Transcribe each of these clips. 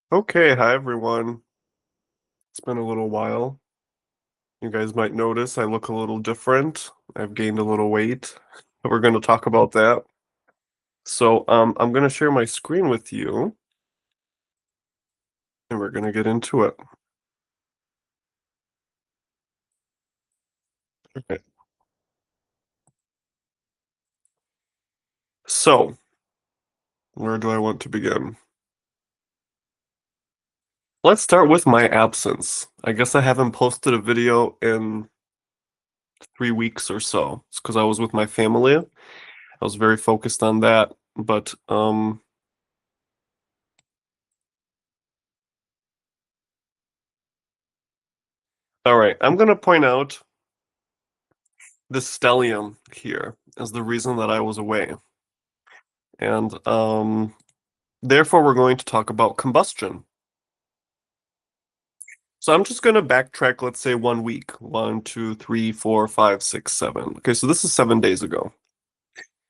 Okay, hi everyone. It's been a little while. You guys might notice I look a little different. I've gained a little weight. We're going to talk about that. I'm going to share my screen with you and we're going to get into it. Okay. So, where do I want to begin? Let's start with my absence. I guess I haven't posted a video in 3 weeks or so. It's because I was with my family. I was very focused on that. But all right, I'm going to point out the stellium here as the reason that I was away. And therefore, we're going to talk about combustion. So I'm just going to backtrack, let's say 1 week. 1, 2, 3, 4, 5, 6, 7. Okay, so this is 7 days ago.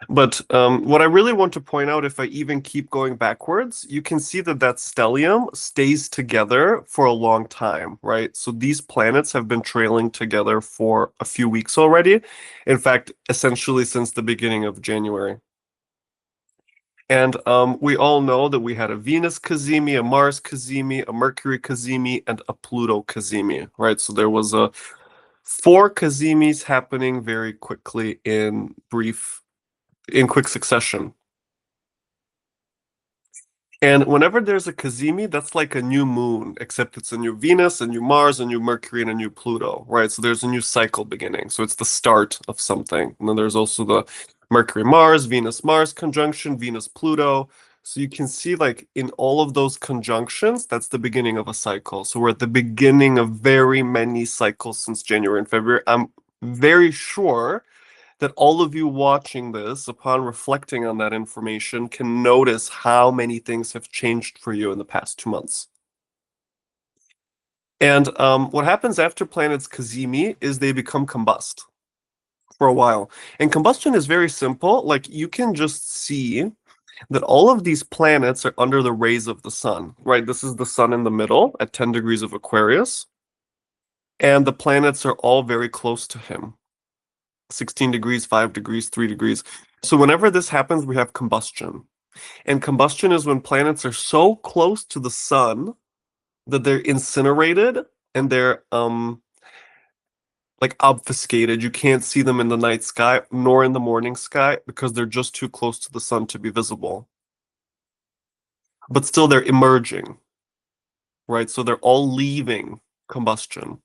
But what I really want to point out, if I even keep going backwards, you can see that that stellium stays together for a long time, right? So these planets have been trailing together for a few weeks already. In fact, essentially since the beginning of January. And we all know that we had a Venus cazimi, a Mars cazimi, a Mercury cazimi, and a Pluto cazimi, right? So there was a four cazimis happening very quickly in quick succession. And whenever there's a cazimi, that's like a new moon, except it's a new Venus, a new Mars, a new Mercury, and a new Pluto, right? So there's a new cycle beginning. So it's the start of something. And then there's also the Mercury Mars, Venus Mars conjunction, Venus Pluto. So you can see, like, in all of those conjunctions, that's the beginning of a cycle. So we're at the beginning of very many cycles since January and February. I'm very sure that all of you watching this, upon reflecting on that information, can notice how many things have changed for you in the past 2 months. And what happens after planets cazimi is they become combust for a while. And combustion is very simple. Like, you can just see that all of these planets are under the rays of the sun, right? This is the sun in the middle at 10 degrees of Aquarius, and the planets are all very close to him. 16 degrees, 5 degrees, 3 degrees. So whenever this happens, we have combustion. And combustion is when planets are so close to the sun that they're incinerated and they're like obfuscated. You can't see them in the night sky nor in the morning sky because they're just too close to the sun to be visible. But still they're emerging, right? So they're all leaving combustion.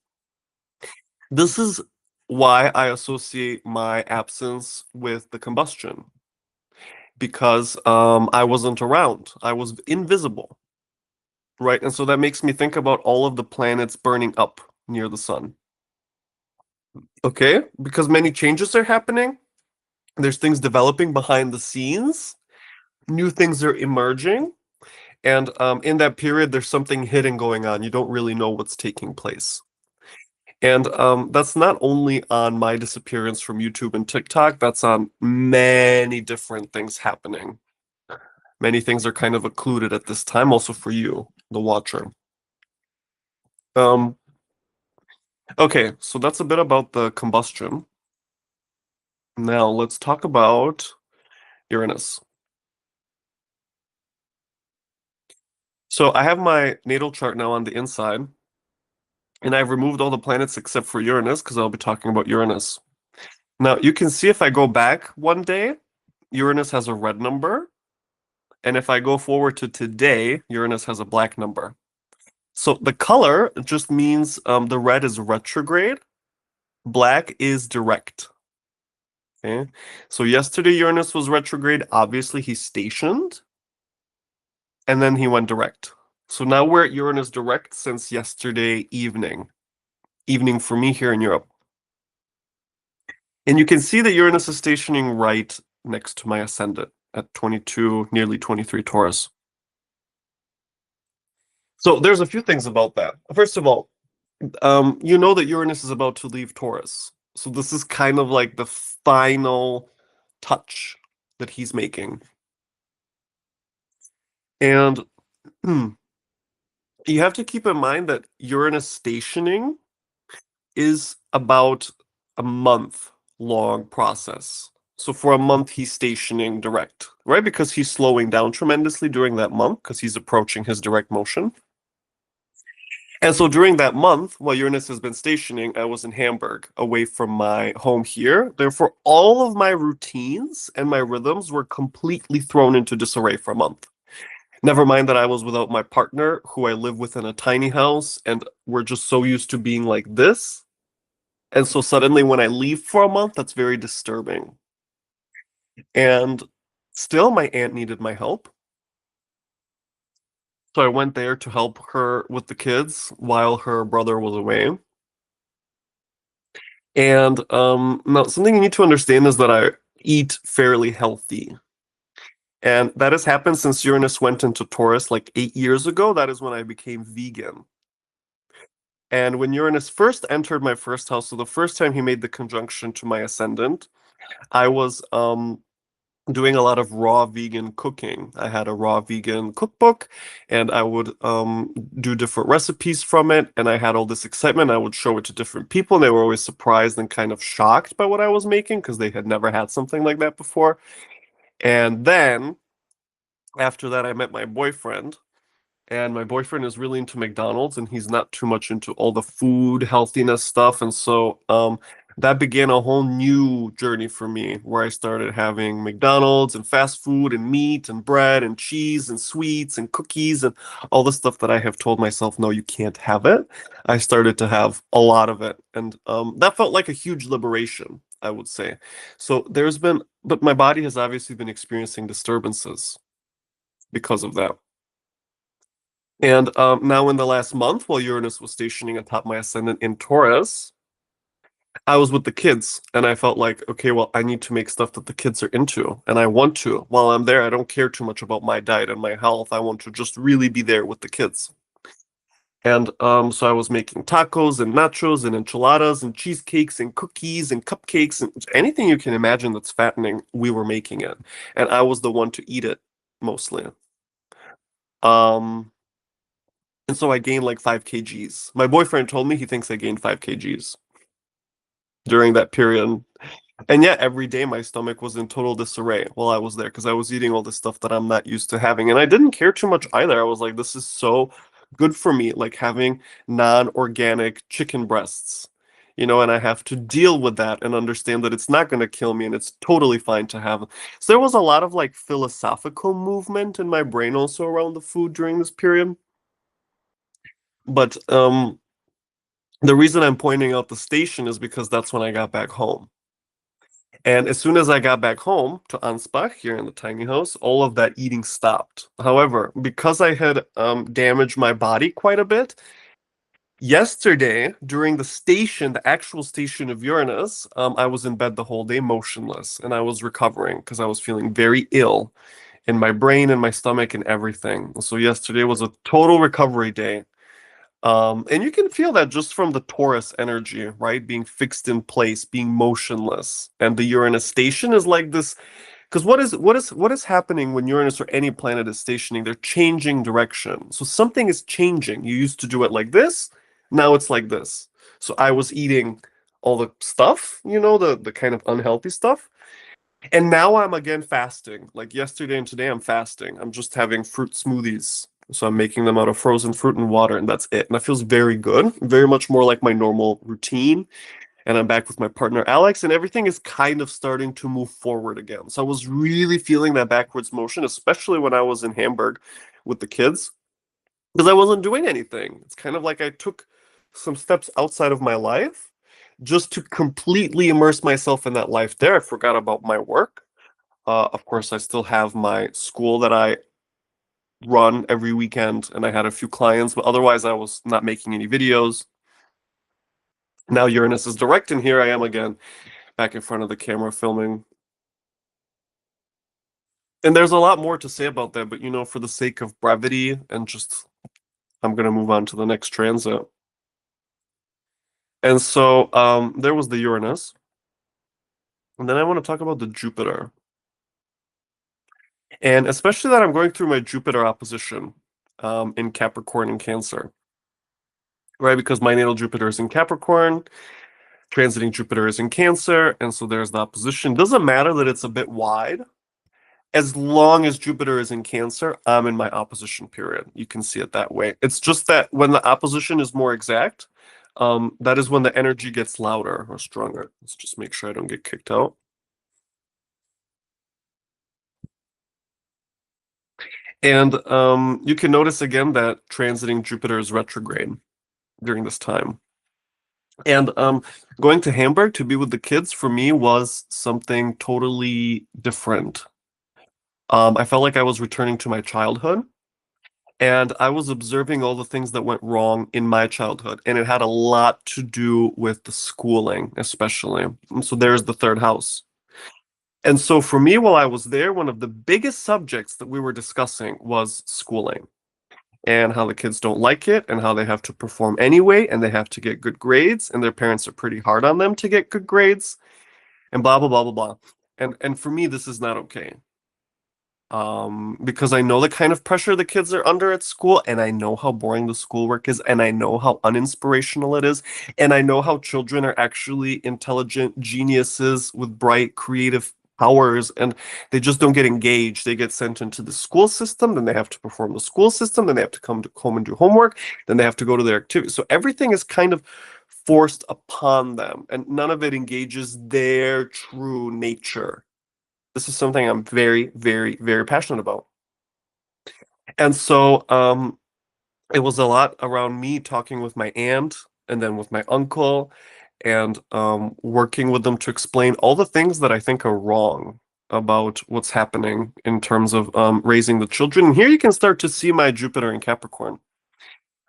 This is why I associate my absence with the combustion because I wasn't around. I was invisible. Right, and so that makes me think about all of the planets burning up near the sun. Okay, because many changes are happening. There's things developing behind the scenes. New things are emerging, and in that period, there's something hidden going on. You don't really know what's taking place. And that's not only on my disappearance from YouTube and TikTok. That's on many different things happening. Many things are kind of occluded at this time, also for you, the watcher. Um, okay, so that's a bit about the combustion. Now let's talk about Uranus. So I have my natal chart now on the inside, and I've removed all the planets except for Uranus because I'll be talking about Uranus. Now you can see if I go back 1 day, Uranus has a red number, and if I go forward to today, Uranus has a black number. So the color just means the red is retrograde, black is direct. Okay, so yesterday Uranus was retrograde. Obviously, he's stationed, and then he went direct. So now we're at Uranus direct since yesterday evening. Evening for me here in Europe. And you can see that Uranus is stationing right next to my ascendant at 22, nearly 23 Taurus. So there's a few things about that. First of all, you know that Uranus is about to leave Taurus. So this is kind of like the final touch that he's making. And You have to keep in mind that Uranus stationing is about a month long process. So for a month, he's stationing direct, right? Because he's slowing down tremendously during that month because he's approaching his direct motion. And so during that month, while Uranus has been stationing, I was in Hamburg, away from my home here. Therefore, all of my routines and my rhythms were completely thrown into disarray for a month. Never mind that I was without my partner, who I live with in a tiny house, and we're just so used to being like this. And so suddenly, when I leave for a month, that's very disturbing. And still, my aunt needed my help. So I went there to help her with the kids while her brother was away. And now something you need to understand is that I eat fairly healthy. And that has happened since Uranus went into Taurus like 8 years ago. That is when I became vegan. And when Uranus first entered my first house, so the first time he made the conjunction to my ascendant, I was doing a lot of raw vegan cooking. I had a raw vegan cookbook and I would do different recipes from it. And I had all this excitement. I would show it to different people and they were always surprised and kind of shocked by what I was making because they had never had something like that before. And then after that, I met my boyfriend. And my boyfriend is really into McDonald's and he's not too much into all the food healthiness stuff. And so that began a whole new journey for me where I started having McDonald's and fast food and meat and bread and cheese and sweets and cookies and all the stuff that I have told myself, no, you can't have it. I started to have a lot of it. And that felt like a huge liberation, I would say. So there's been, but my body has obviously been experiencing disturbances because of that. And now, in the last month, while Uranus was stationing atop my ascendant in Taurus, I was with the kids, and I felt like, okay, well, I need to make stuff that the kids are into, and I want to. While I'm there, I don't care too much about my diet and my health. I want to just really be there with the kids. And so I was making tacos and nachos and enchiladas and cheesecakes and cookies and cupcakes and anything you can imagine that's fattening, we were making it. And I was the one to eat it mostly. Um, And so I gained like 5 kgs. My boyfriend told me he thinks I gained 5 kgs during that period. And yet every day my stomach was in total disarray while I was there because I was eating all this stuff that I'm not used to having. And I didn't care too much either. I was like, this is so good for me, like having non-organic chicken breasts. And I have to deal with that and understand that it's not going to kill me and it's totally fine to have. So there was a lot of like philosophical movement in my brain also around the food during this period. But the reason I'm pointing out the station is because that's when I got back home. And as soon as I got back home to Ansbach here in the tiny house, all of that eating stopped. However, because I had damaged my body quite a bit, yesterday during the actual station of Uranus, I was in bed the whole day motionless and I was recovering because I was feeling very ill in my brain and my stomach and everything. So yesterday was a total recovery day. And you can feel that just from the Taurus energy, right? Being fixed in place, being motionless. And the Uranus station is like this, because what is happening when Uranus or any planet is stationing? They're changing direction. So something is changing. You used to do it like this, now it's like this. So I was eating all the stuff, the kind of unhealthy stuff. And now I'm again fasting. Like yesterday and today, I'm fasting. I'm just having fruit smoothies. So I'm making them out of frozen fruit and water, and that's it. And that feels very good, very much more like my normal routine. And I'm back with my partner Alex, and everything is kind of starting to move forward again. So I was really feeling that backwards motion, especially when I was in Hamburg with the kids, because I wasn't doing anything. It's kind of like I took some steps outside of my life just to completely immerse myself in that life there. I forgot about my work. Of course, I still have my school that I run every weekend, and I had a few clients, but otherwise, I was not making any videos. Now Uranus is direct, and here I am again, back in front of the camera filming. And there's a lot more to say about that, but for the sake of brevity and just, I'm gonna move on to the next transit. And so, there was the Uranus, and then I want to talk about the Jupiter, and especially that I'm going through my Jupiter opposition. in Capricorn and Cancer, right? Because my natal Jupiter is in Capricorn, transiting Jupiter is in Cancer, and so there's the opposition. Doesn't matter that it's a bit wide. As long as Jupiter is in Cancer, I'm in my opposition period. You can see it that way. It's just that when the opposition is more exact, that is when the energy gets louder or stronger. Let's just make sure I don't get kicked out. And you can notice again that transiting Jupiter is retrograde during this time. And going to Hamburg to be with the kids for me was something totally different. I felt like I was returning to my childhood. And I was observing all the things that went wrong in my childhood, and it had a lot to do with the schooling, especially. And so there's the third house. And so for me, while I was there, one of the biggest subjects that we were discussing was schooling and how the kids don't like it and how they have to perform anyway and they have to get good grades and their parents are pretty hard on them to get good grades and blah blah blah blah blah. And for me, this is not okay. Because I know the kind of pressure the kids are under at school, and I know how boring the schoolwork is, and I know how uninspirational it is, and I know how children are actually intelligent geniuses with bright, creative powers, and they just don't get engaged. They get sent into the school system, then they have to perform the school system, then they have to come to home and do homework, then they have to go to their activities. So everything is kind of forced upon them, and none of it engages their true nature. This is something I'm very, very, very passionate about. And so it was a lot around me talking with my aunt and then with my uncle and working with them to explain all the things that I think are wrong about what's happening in terms of raising the children. And here you can start to see my Jupiter in Capricorn.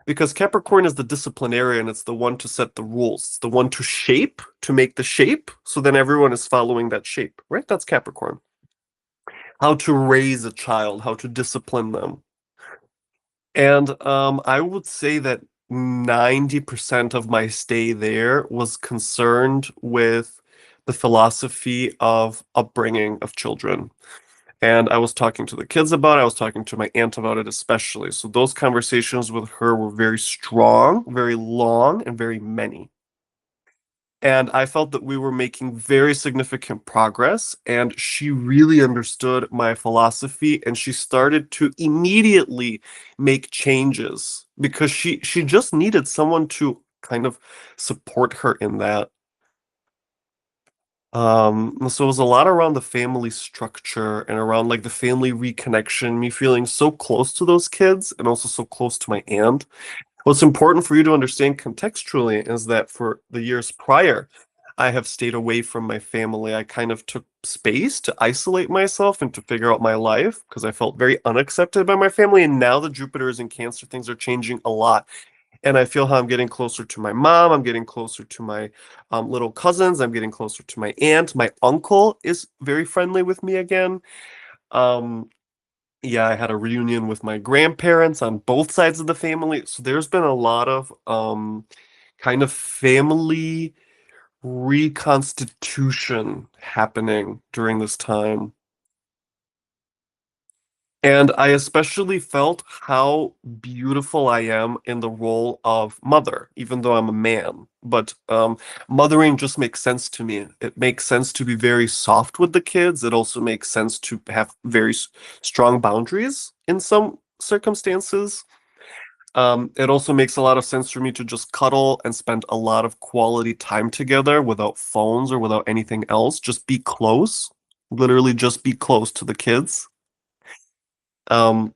Because Capricorn is the disciplinarian, it's the one to set the rules, it's the one to shape, to make the shape, so then everyone is following that shape, right? That's Capricorn. How to raise a child, how to discipline them. And I would say that 90% of my stay there was concerned with the philosophy of upbringing of children. And I was talking to the kids about it, I was talking to my aunt about it especially. So those conversations with her were very strong, very long, and very many. And I felt that we were making very significant progress, and she really understood my philosophy, and she started to immediately make changes because she just needed someone to kind of support her in that. So it was a lot around the family structure and around like the family reconnection, me feeling so close to those kids and also so close to my aunt. What's important for you to understand contextually is that for the years prior, I have stayed away from my family. I kind of took space to isolate myself and to figure out my life because I felt very unaccepted by my family. And now the Jupiter is in Cancer, things are changing a lot. And I feel how I'm getting closer to my mom. I'm getting closer to my little cousins. I'm getting closer to my aunt. My uncle is very friendly with me again. Um, yeah, I had a reunion with my grandparents on both sides of the family. So there's been a lot of kind of family reconstitution happening during this time. And I especially felt how beautiful I am in the role of mother, even though I'm a man. But mothering just makes sense to me. It makes sense to be very soft with the kids. It also makes sense to have very strong boundaries in some circumstances. It also makes a lot of sense for me to just cuddle and spend a lot of quality time together without phones or without anything else. Just be close, literally just be close to the kids. Um,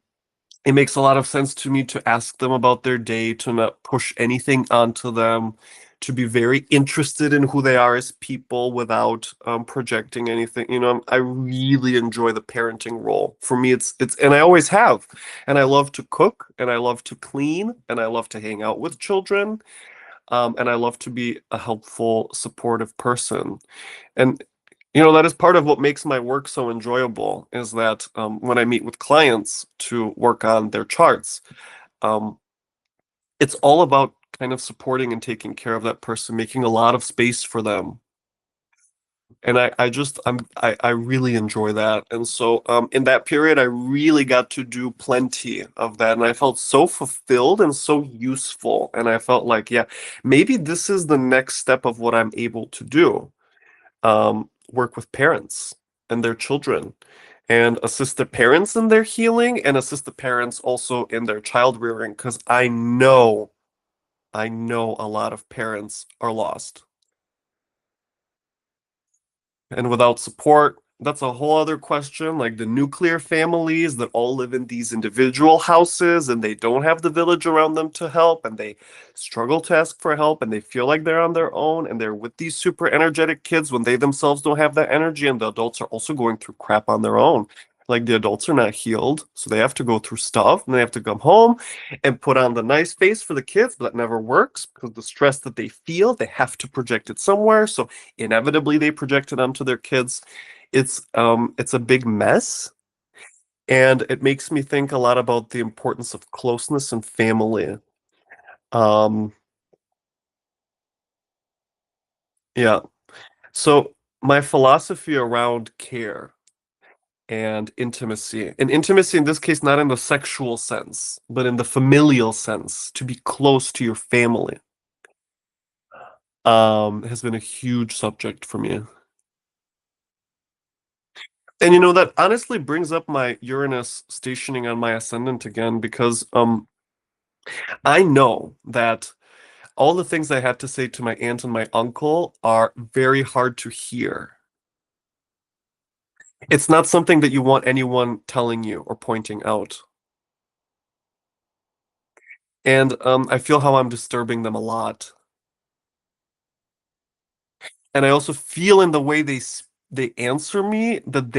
it makes a lot of sense to me to ask them about their day, to not push anything onto them, to be very interested in who they are as people without projecting anything. I really enjoy the parenting role. For me, and I always have. And I love to cook, and I love to clean, and I love to hang out with children, and I love to be a helpful, supportive person. And that is part of what makes my work so enjoyable is that when I meet with clients to work on their charts, um, it's all about kind of supporting and taking care of that person, making a lot of space for them. And I really enjoy that. And so in that period I really got to do plenty of that and I felt so fulfilled and so useful. And I felt like, yeah, maybe this is the next step of what I'm able to do. Work with parents and their children and assist the parents in their healing and assist the parents also in their child rearing because I know a lot of parents are lost. And without support, that's a whole other question. Like the nuclear families that all live in these individual houses and they don't have the village around them to help and they struggle to ask for help and they feel like they're on their own and they're with these super energetic kids when they themselves don't have that energy and the adults are also going through crap on their own. Like the adults are not healed, so they have to go through stuff and they have to come home and put on the nice face for the kids, but that never works because the stress that they feel, they have to project it somewhere. So inevitably they project it onto their kids. It's a big mess and it makes me think a lot about the importance of closeness and family. Um yeah. So my philosophy around care and intimacy in this case not in the sexual sense, but in the familial sense, to be close to your family, has been a huge subject for me. And you know, that honestly brings up my Uranus stationing on my ascendant again, because I know that all the things I had to say to my aunt and my uncle are very hard to hear. It's not something that you want anyone telling you or pointing out. And I feel how I'm disturbing them a lot. And I also feel in the way they answer me that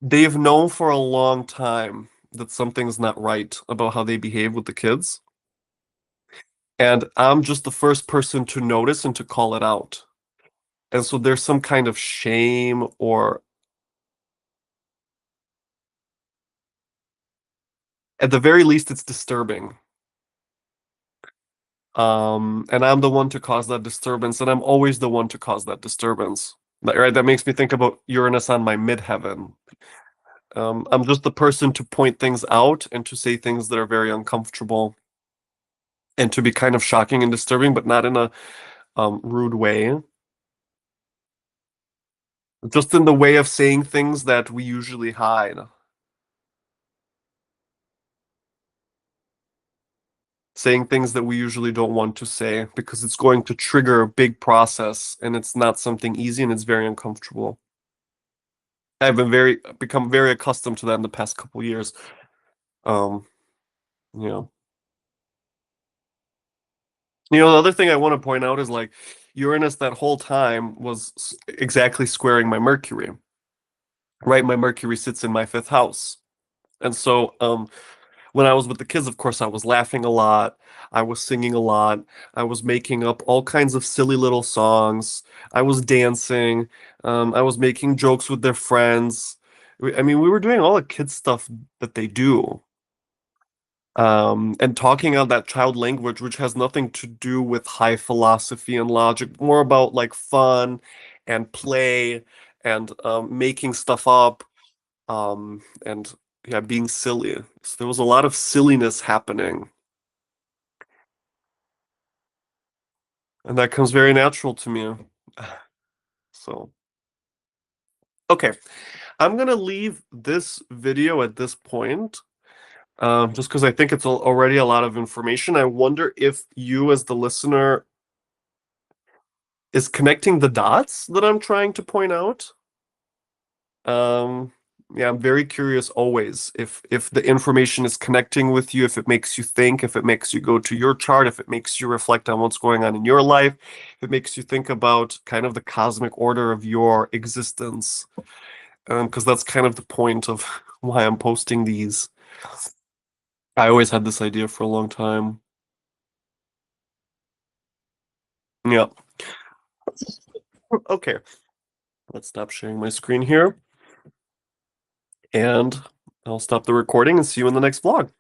they've known for a long time that something's not right about how they behave with the kids. And I'm just the first person to notice and to call it out. And so there's some kind of shame, or at the very least, it's disturbing. And I'm the one to cause that disturbance, and I'm always the one to cause that disturbance. Right? That makes me think about Uranus on my midheaven. I'm just the person to point things out and to say things that are very uncomfortable and to be kind of shocking and disturbing, but not in a rude way. Just in the way of saying things that we usually hide. Saying things that we usually don't want to say because it's going to trigger a big process and it's not something easy and it's very uncomfortable. I've become very accustomed to that in the past couple years. Um, you know. The other thing I want to point out is like Uranus that whole time was exactly squaring my Mercury, right? My Mercury sits in my fifth house. And so when I was with the kids, of course, I was laughing a lot. I was singing a lot. I was making up all kinds of silly little songs. I was dancing. I was making jokes with their friends. I mean, we were doing all the kids stuff that they do. And talking out that child language, which has nothing to do with high philosophy and logic, more about like fun and play and making stuff up, and yeah, being silly. So there was a lot of silliness happening, and that comes very natural to me. So, okay, I'm gonna leave this video at this point, just because I think it's already a lot of information. I wonder if you, as the listener, is connecting the dots that I'm trying to point out. Um, yeah, I'm very curious always if the information is connecting with you, if it makes you think, if it makes you go to your chart, if it makes you reflect on what's going on in your life, if it makes you think about kind of the cosmic order of your existence. Because that's kind of the point of why I'm posting these. I always had this idea for a long time. Yeah. Okay. Let's stop sharing my screen here, and I'll stop the recording and see you in the next vlog.